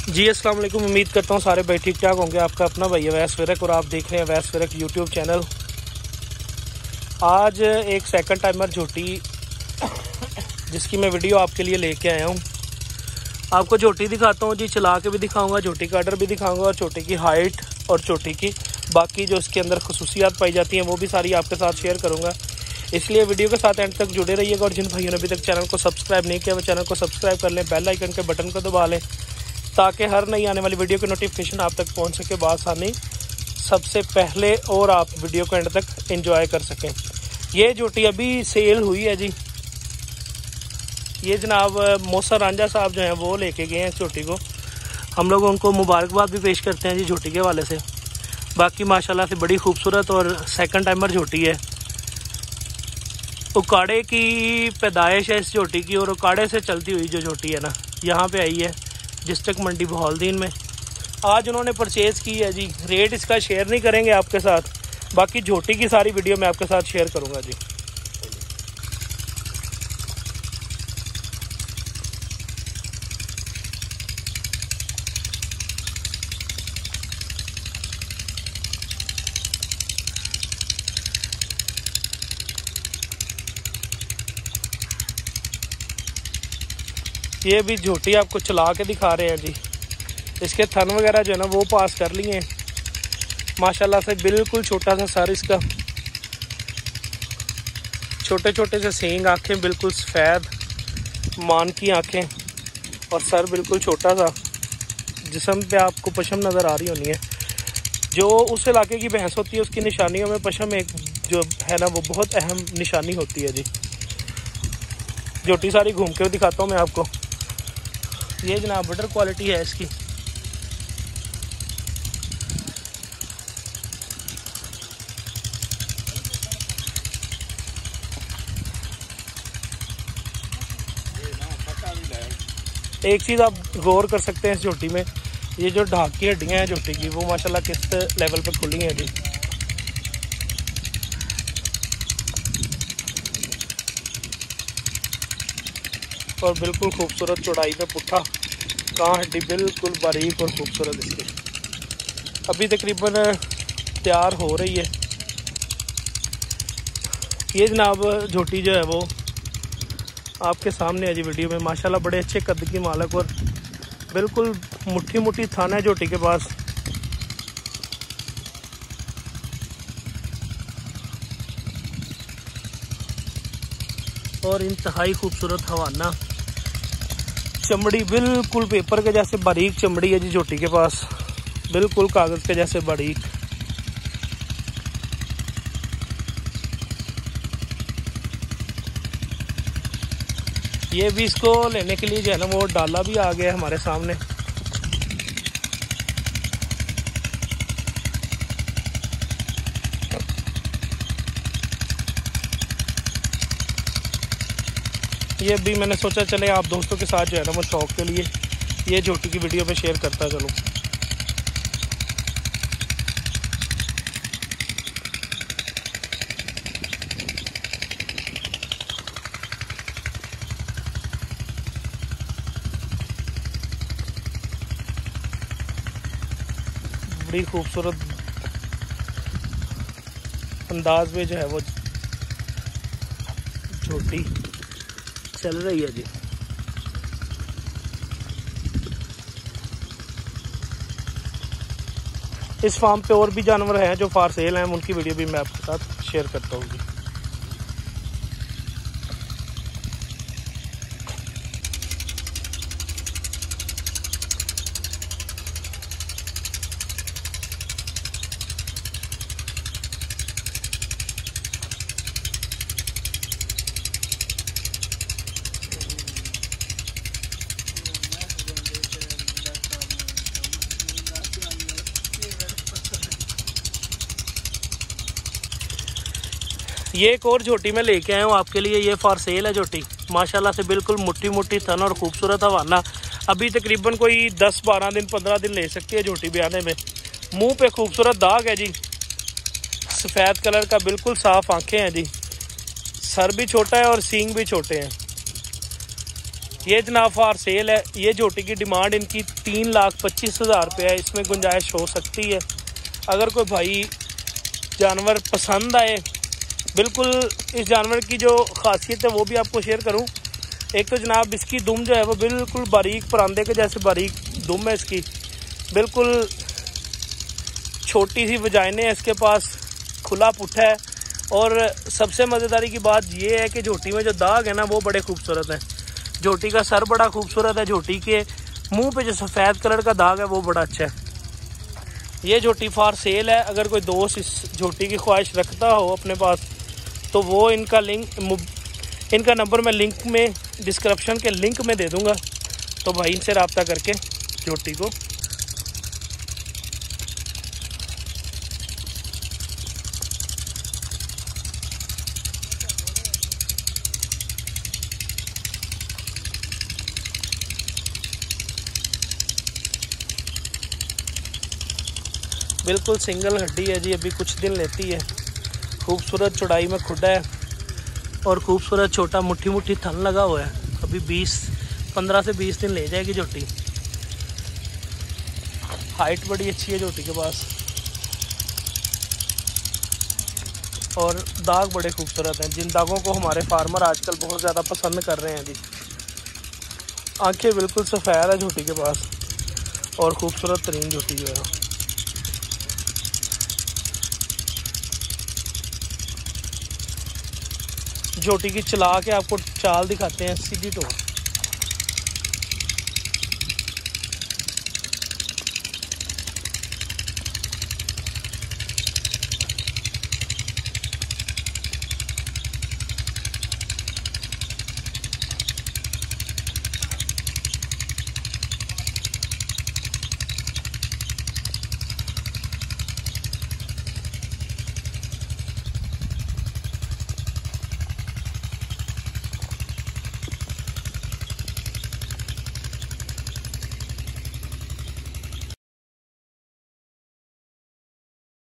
जी अस्सलाम वालेकुम। उम्मीद करता हूँ सारे भाई ठीक ठाक होंगे। आपका अपना भाई अवैस फ़िरक और आप देख रहे हैं अवैस फ़िरक यूट्यूब चैनल। आज एक सेकंड टाइमर झोटी जिसकी मैं वीडियो आपके लिए लेके आया हूँ। आपको झोटी दिखाता हूँ जी, चला के भी दिखाऊंगा, झोटी का ऑर्डर भी दिखाऊंगा और झोटी की हाइट और झोटी की बाकी जो इसके अंदर खसूसियात पाई जाती हैं वो भी सारी आपके साथ शेयर करूँगा। इसलिए वीडियो के साथ एंड तक जुड़े रहिएगा और जिन भाइयों ने अभी तक चैनल को सब्सक्राइब नहीं किया वो चैनल को सब्सक्राइब कर लें, बेल आइकन के बटन को दबा लें ताकि हर नई आने वाली वीडियो की नोटिफिकेशन आप तक पहुंच सके बआसानी सबसे पहले और आप वीडियो को एंड तक एंजॉय कर सकें। ये झोटी अभी सेल हुई है जी। ये जनाब मौसा रांझा साहब जो हैं वो लेके गए हैं इस झोटी को। हम लोग उनको मुबारकबाद भी पेश करते हैं जी झोटी के हवाले से। बाकी माशाल्लाह से बड़ी खूबसूरत और सेकंड टाइमर झोटी है। उकाड़े की पैदाइश है इस झोटी की और उकाड़े से चलती हुई जो झोटी है ना यहाँ पे आई है डिस्ट्रिक्ट मंडी बहाउलदीन में। आज उन्होंने परचेज़ की है जी। रेट इसका शेयर नहीं करेंगे आपके साथ, बाकी झोटी की सारी वीडियो मैं आपके साथ शेयर करूँगा जी। ये भी झोटी आपको चला के दिखा रहे हैं जी। इसके थन वगैरह जो है ना वो पास कर लिए हैं माशाल्लाह से। बिल्कुल छोटा सा सर इसका, छोटे छोटे से सींग, आँखें बिल्कुल सफ़ेद मान की आँखें और सर बिल्कुल छोटा सा। जिस्म पे आपको पशम नज़र आ रही होनी है। जो उस इलाके की भैंस होती है उसकी निशानियों में पशम एक जो है ना वो बहुत अहम निशानी होती है जी। झोटी सारी घूम के दिखाता हूँ मैं आपको। ये जनाब बटर क्वालिटी है इसकी। एक चीज़ आप गौर कर सकते हैं इस झोटी में, ये जो ढाक की हड्डियाँ हैं झोटी की वो माशाल्लाह किस लेवल पर खुली हैं जी। और बिल्कुल खूबसूरत चौड़ाई में पुट्ठा, कान हड्डी बिल्कुल बारीक और खूबसूरत इसकी। अभी तकरीबन तैयार हो रही है। ये जनाब झोटी जो है वो आपके सामने है जी वीडियो में। माशाल्लाह बड़े अच्छे कद की मालक और बिल्कुल मुट्ठी मुट्ठी थान है झोटी के पास। और इंतहाई खूबसूरत हवाना, चमड़ी बिल्कुल पेपर के जैसे बारीक चमड़ी है जी झोटी के पास, बिल्कुल कागज़ के जैसे बारीक। ये भी इसको लेने के लिए जो है ना वो डाला भी आ गया है हमारे सामने। ये भी मैंने सोचा चले आप दोस्तों के साथ जो है ना वो शौक के लिए ये झोटी की वीडियो पे शेयर करता चलो। बड़ी खूबसूरत अंदाज में जो है वो झोटी चल रही है जी। इस फार्म पे और भी जानवर हैं जो फॉर सेल हैं, उनकी वीडियो भी मैं आपके साथ शेयर करता हूँ जी। ये एक और झोटी मैं लेके आया हूँ आपके लिए। ये फॉर सेल है झोटी। माशाल्लाह से बिल्कुल मुट्ठी मुट्ठी थन और खूबसूरत हवाना। अभी तकरीबन कोई 10-12 दिन 15 दिन ले सकती है झोटी ब्याने में। मुंह पे खूबसूरत दाग है जी, सफ़ेद कलर का, बिल्कुल साफ़ आंखें हैं जी। सर भी छोटा है और सींग भी छोटे हैं। ये जनाब फॉर सेल है। ये झोटी की डिमांड इनकी 3,25,000 रुपये है। इसमें गुंजाइश हो सकती है। अगर कोई भाई जानवर पसंद आए, बिल्कुल इस जानवर की जो खासियत है वो भी आपको शेयर करूं। एक तो जनाब इसकी दुम जो है वो बिल्कुल बारीक परांदे के जैसे बारीक दुम है इसकी, बिल्कुल छोटी सी वजाइने है इसके पास, खुला पुट्ठा है। और सबसे मज़ेदारी की बात ये है कि झोटी में जो दाग है ना वो बड़े खूबसूरत हैं। झोटी का सर बड़ा खूबसूरत है, झोटी के मुंह पे जो सफ़ेद कलर का दाग है वो बड़ा अच्छा है। ये झोटी फॉर सेल है। अगर कोई दोस्त इस झोटी की ख्वाहिश रखता हो अपने पास तो वो इनका नंबर मैं लिंक में, डिस्क्रिप्शन के लिंक में दे दूंगा। तो भाई इनसे रब्ता करके झोटी को बिल्कुल सिंगल हड्डी है जी, अभी कुछ दिन लेती है। खूबसूरत चौड़ाई में खुडा है और खूबसूरत छोटा मुट्ठी मुट्ठी थन लगा हुआ है। अभी 15 से 20 दिन ले जाएगी झोटी। हाइट बड़ी अच्छी है झोटी के पास और दाग बड़े खूबसूरत हैं, जिन दागों को हमारे फार्मर आजकल बहुत ज़्यादा पसंद कर रहे हैं जी। आंखें बिल्कुल सफ़ेद है झोटी के पास और खूबसूरत तरीन झोटी जो है। झोटी की चला के आपको चाल दिखाते हैं, सीधी टोर।